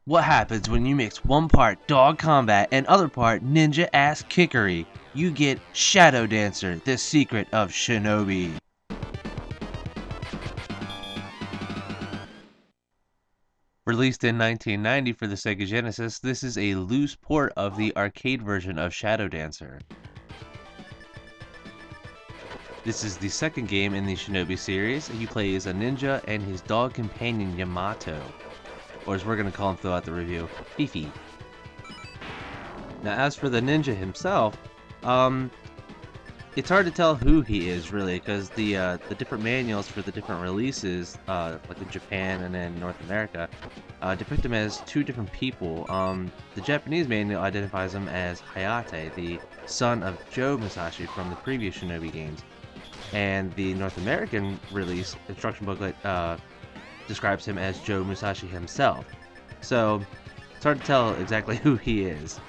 What happens when you mix one part dog combat and other part ninja ass kickery? You get Shadow Dancer, the secret of Shinobi. Released in 1990 for the Sega Genesis, this is a loose port of the arcade version of Shadow Dancer. This is the second game in the Shinobi series. He plays a ninja and his dog companion Yamato, or as we're going to call him throughout the review, Fifi. Now as for the ninja himself, it's hard to tell who he is really, because the different manuals for the different releases, like in Japan and then North America, depict him as two different people. The Japanese manual identifies him as Hayate, the son of Joe Musashi from the previous Shinobi games. And the North American release instruction booklet describes him as Joe Musashi himself. So it's hard to tell exactly who he is.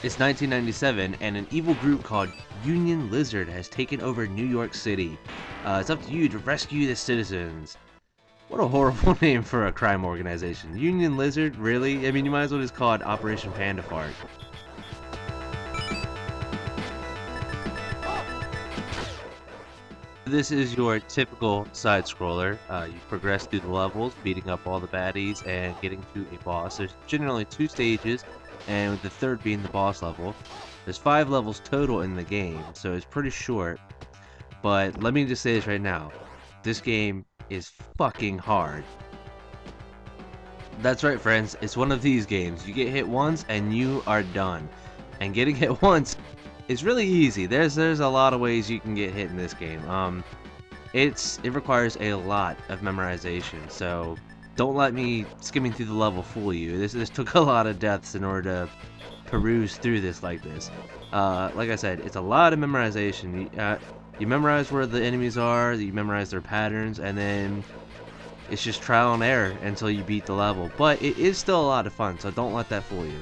It's 1997 and an evil group called Union Lizard has taken over New York City. It's up to you to rescue the citizens. What a horrible name for a crime organization. Union Lizard, really? I mean, you might as well just call it Operation Panda Fart. This is your typical side-scroller. You progress through the levels, beating up all the baddies and getting to a boss. There's generally 2 stages, and with the third being the boss level. There's 5 levels total in the game, so it's pretty short. But let me just say this right now. This game is fucking hard. That's right, friends. It's one of these games. You get hit once and you are done. And getting hit once is really easy. There's a lot of ways you can get hit in this game. It requires a lot of memorization, so don't let me skimming through the level fool you. This took a lot of deaths in order to peruse through this like this. Like I said, it's a lot of memorization. You memorize where the enemies are, you memorize their patterns, and then it's just trial and error until you beat the level. But it is still a lot of fun, so don't let that fool you.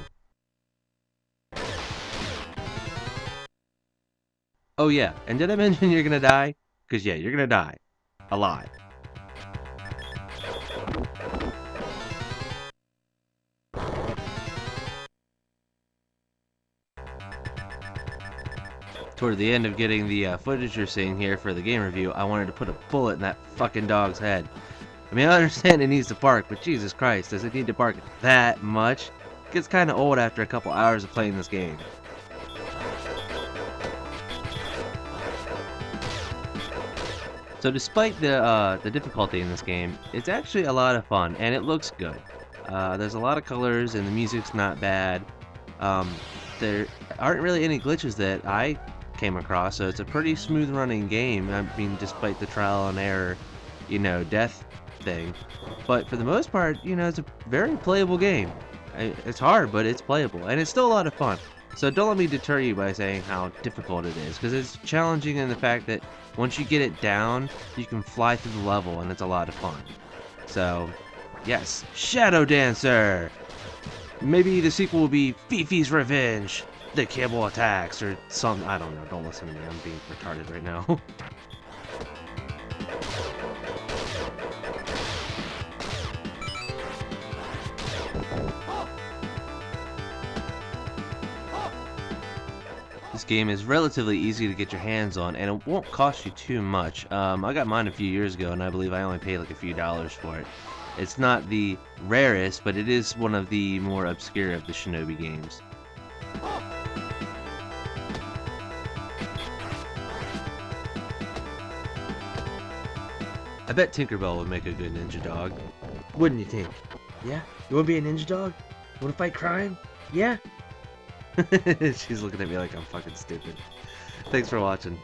Oh yeah, and did I mention you're gonna die? Because yeah, you're gonna die. A lot. Toward the end of getting the footage you're seeing here for the game review, I wanted to put a bullet in that fucking dog's head. I mean, I understand it needs to bark, but Jesus Christ, does it need to bark that much? It gets kinda old after a couple hours of playing this game. So despite the difficulty in this game, it's actually a lot of fun, and it looks good. There's a lot of colors, and the music's not bad. There aren't really any glitches that I came across, so it's a pretty smooth running game. I mean, despite the trial and error, you know, death thing. But for the most part, you know, it's a very playable game. It's hard, but it's playable, and it's still a lot of fun. So don't let me deter you by saying how difficult it is, because it's challenging in the fact that once you get it down, you can fly through the level, and it's a lot of fun. So, yes, Shadow Dancer! Maybe the sequel will be Fifi's Revenge, the Kibble Attacks, or something. I don't know, don't listen to me, I'm being retarded right now. This game is relatively easy to get your hands on, and it won't cost you too much. I got mine a few years ago, and I believe I only paid like a few dollars for it. It's not the rarest, but it is one of the more obscure of the Shinobi games. I bet Tinkerbell would make a good ninja dog. Wouldn't you think? Yeah? You wanna be a ninja dog? You wanna fight crime? Yeah? She's looking at me like I'm fucking stupid. Thanks for watching.